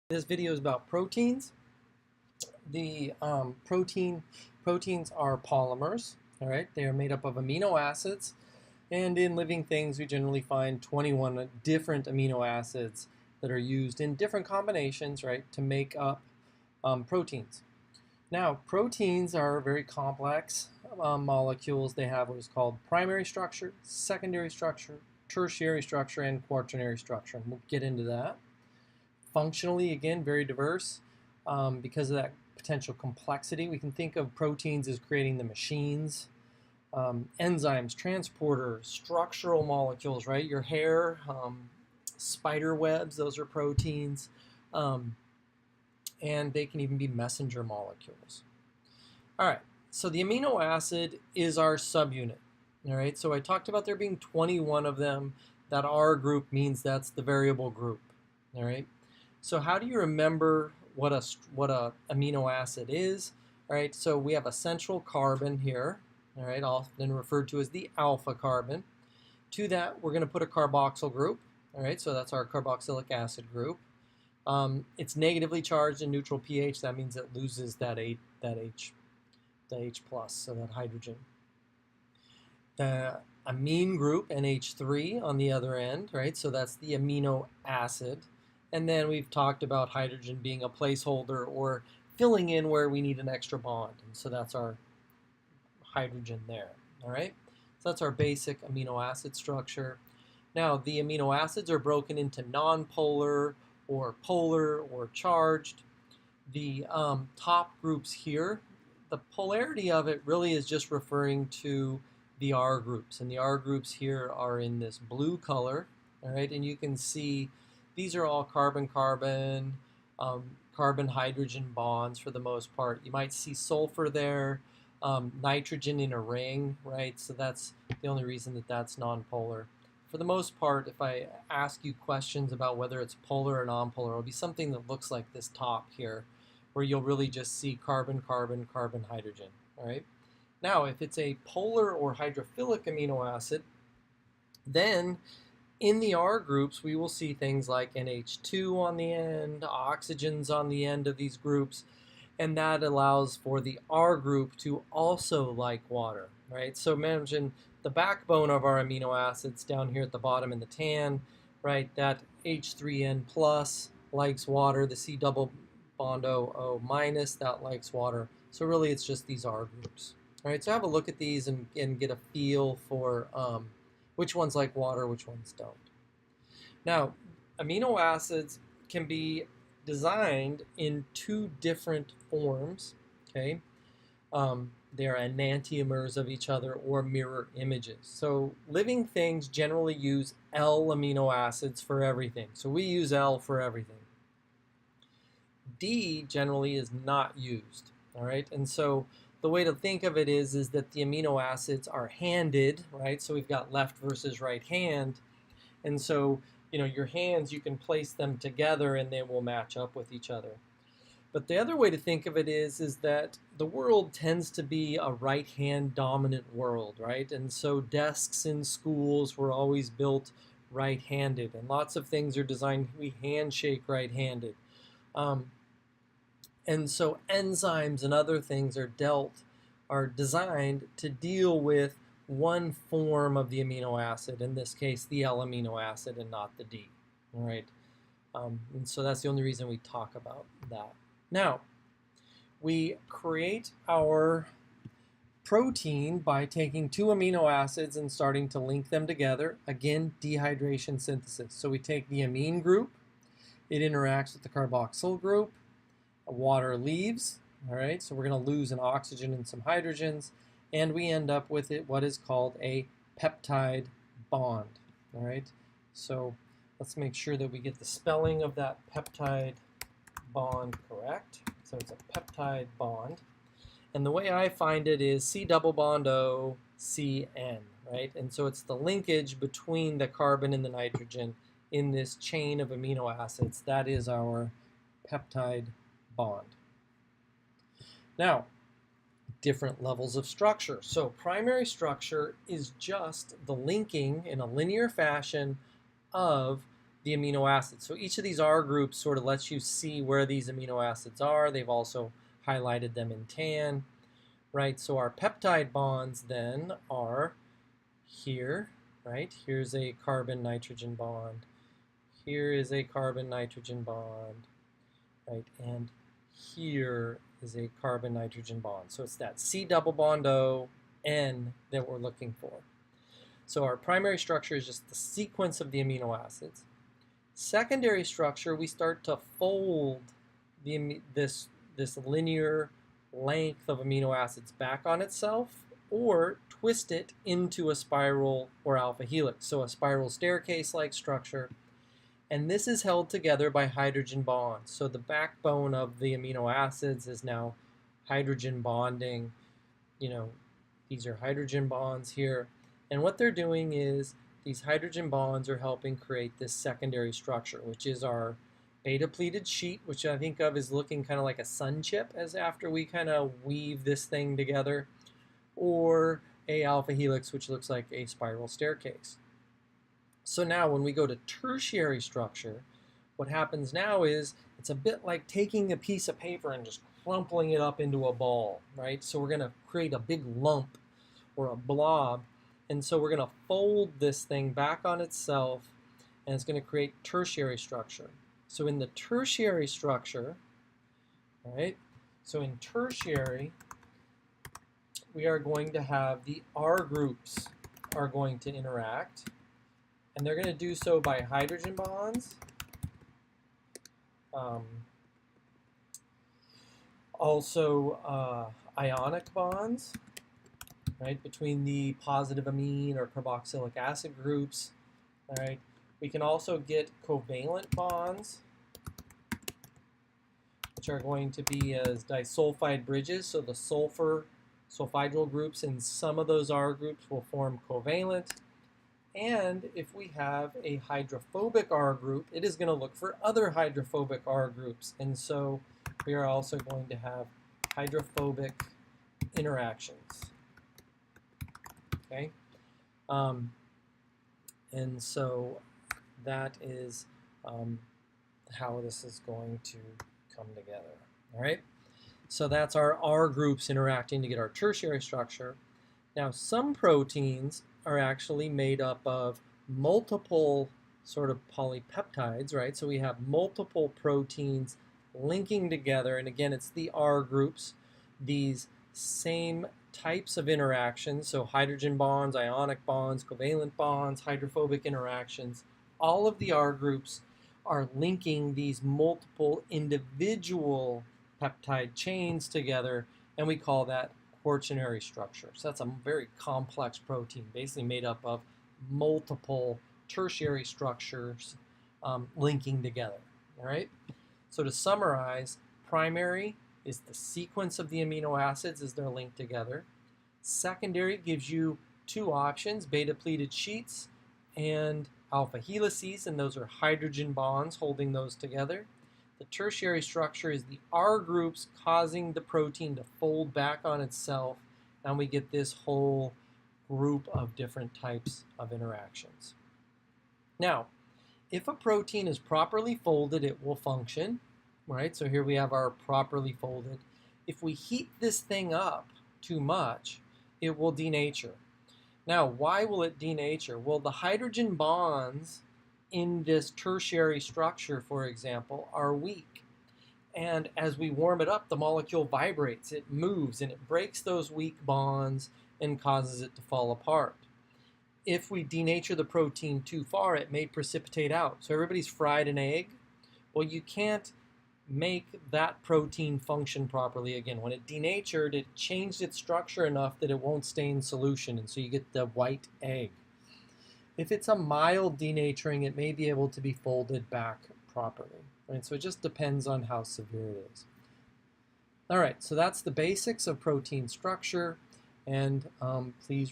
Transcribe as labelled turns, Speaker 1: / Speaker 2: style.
Speaker 1: This video is about proteins. The proteins are polymers. All right, they are made up of amino acids, and in living things, we generally find 21 different amino acids that are used in different combinations, right, to make up proteins. Now, proteins are very complex molecules. They have what is called primary structure, secondary structure, tertiary structure, and quaternary structure. And we'll get into that. Functionally, again, very diverse because of that potential complexity. We can think of proteins as creating the machines, enzymes, transporters, structural molecules, right? Your hair, spider webs, those are proteins. And they can even be messenger molecules. All right, so the amino acid is our subunit. All right, so I talked about there being 21 of them. That R group means that's the variable group. All right. So how do you remember what a amino acid is? All right, so we have a central carbon here, all right, often referred to as the alpha carbon. To that, we're going to put a carboxyl group, all right, so that's our carboxylic acid group. It's negatively charged in neutral pH. That means it loses that H plus, so that hydrogen. The amine group, NH3, on the other end, right, so that's the amino acid. And then we've talked about hydrogen being a placeholder or filling in where we need an extra bond. And so that's our hydrogen there, all right? So that's our basic amino acid structure. Now, the amino acids are broken into nonpolar or polar or charged. The top groups here, the polarity of it really is just referring to the R groups. And the R groups here are in this blue color, all right? And you can see these are all carbon-carbon, carbon-hydrogen bonds for the most part. You might see sulfur there, nitrogen in a ring, right? So that's the only reason that that's nonpolar. For the most part, if I ask you questions about whether it's polar or nonpolar, it'll be something that looks like this top here, where you'll really just see carbon, carbon, carbon, hydrogen, all right? Now, if it's a polar or hydrophilic amino acid, then in the R groups, we will see things like NH2 on the end, oxygens on the end of these groups, and that allows for the R group to also like water, right? So imagine the backbone of our amino acids down here at the bottom in the tan, right? That H3N plus likes water, the C double bond O minus, that likes water. So really it's just these R groups. All right, so have a look at these and get a feel for which ones like water, which ones don't. Now, amino acids can be designed in two different forms, okay? They are enantiomers of each other or mirror images. So living things generally use L amino acids for everything. So we use L for everything. D generally is not used, all right? And so the way to think of it is that the amino acids are handed, right? So we've got left versus right hand. And so, you know, your hands, you can place them together and they will match up with each other. But the other way to think of it is that the world tends to be a right-hand dominant world, right? And so desks in schools were always built right-handed, and lots of things are designed, we handshake right-handed. And so enzymes and other things are designed to deal with one form of the amino acid, in this case the L amino acid and not the D, all right? And so that's the only reason we talk about that. Now, we create our protein by taking two amino acids and starting to link them together. Again, dehydration synthesis. So we take the amine group, it interacts with the carboxyl group, water leaves, all right? So we're going to lose an oxygen and some hydrogens, and we end up with what is called a peptide bond, all right? So let's make sure that we get the spelling of that peptide bond correct. So it's a peptide bond. And the way I find it is C double bond O, C N, right? And so it's the linkage between the carbon and the nitrogen in this chain of amino acids. That is our peptide bond. Now, different levels of structure. So primary structure is just the linking in a linear fashion of the amino acids. So each of these R groups sort of lets you see where these amino acids are. They've also highlighted them in tan, right? So our peptide bonds then are here, right? Here's a carbon-nitrogen bond. Here is a carbon-nitrogen bond, right? And here is a carbon-nitrogen bond. So it's that C double bond O, N that we're looking for. So our primary structure is just the sequence of the amino acids. Secondary structure, we start to fold this linear length of amino acids back on itself or twist it into a spiral or alpha helix. So a spiral staircase-like structure. And this is held together by hydrogen bonds. So the backbone of the amino acids is now hydrogen bonding. You know, these are hydrogen bonds here. And what they're doing is these hydrogen bonds are helping create this secondary structure, which is our beta-pleated sheet, which I think of as looking kind of like a sun chip as after we kind of weave this thing together, or a alpha helix, which looks like a spiral staircase. So now when we go to tertiary structure, what happens now is it's a bit like taking a piece of paper and just crumpling it up into a ball, right? So we're going to create a big lump or a blob. And so we're going to fold this thing back on itself, and it's going to create tertiary structure. So in the tertiary structure, right? So in tertiary, we are going to have the R groups are going to interact, and they're going to do so by hydrogen bonds, also ionic bonds, right, between the positive amine or carboxylic acid groups. All right, we can also get covalent bonds, which are going to be as disulfide bridges. So the sulfhydryl groups in some of those R groups will form covalent. And if we have a hydrophobic R group, it is going to look for other hydrophobic R groups. And so we are also going to have hydrophobic interactions. Okay, and so that is how this is going to come together. All right, so that's our R groups interacting to get our tertiary structure. Now, some proteins are actually made up of multiple sort of polypeptides, right? So we have multiple proteins linking together, and again, it's the R groups, these same types of interactions, so hydrogen bonds, ionic bonds, covalent bonds, hydrophobic interactions. All of the R groups are linking these multiple individual peptide chains together, and we call that quaternary structure. So that's a very complex protein, basically made up of multiple tertiary structures linking together. All right. So to summarize, primary is the sequence of the amino acids as they're linked together. Secondary gives you two options, beta-pleated sheets and alpha helices, and those are hydrogen bonds holding those together. The tertiary structure is the R groups causing the protein to fold back on itself, and we get this whole group of different types of interactions. Now, if a protein is properly folded, it will function, right? So here we have our properly folded. If we heat this thing up too much, it will denature. Now, why will it denature? Well, the hydrogen bonds in this tertiary structure, for example, are weak. And as we warm it up, the molecule vibrates, it moves, and it breaks those weak bonds and causes it to fall apart. If we denature the protein too far, it may precipitate out. So everybody's fried an egg. Well, you can't make that protein function properly again. When it denatured, it changed its structure enough that it won't stay in solution, and so you get the white egg. If it's a mild denaturing, it may be able to be folded back properly. Right? So it just depends on how severe it is. All right, so that's the basics of protein structure, and please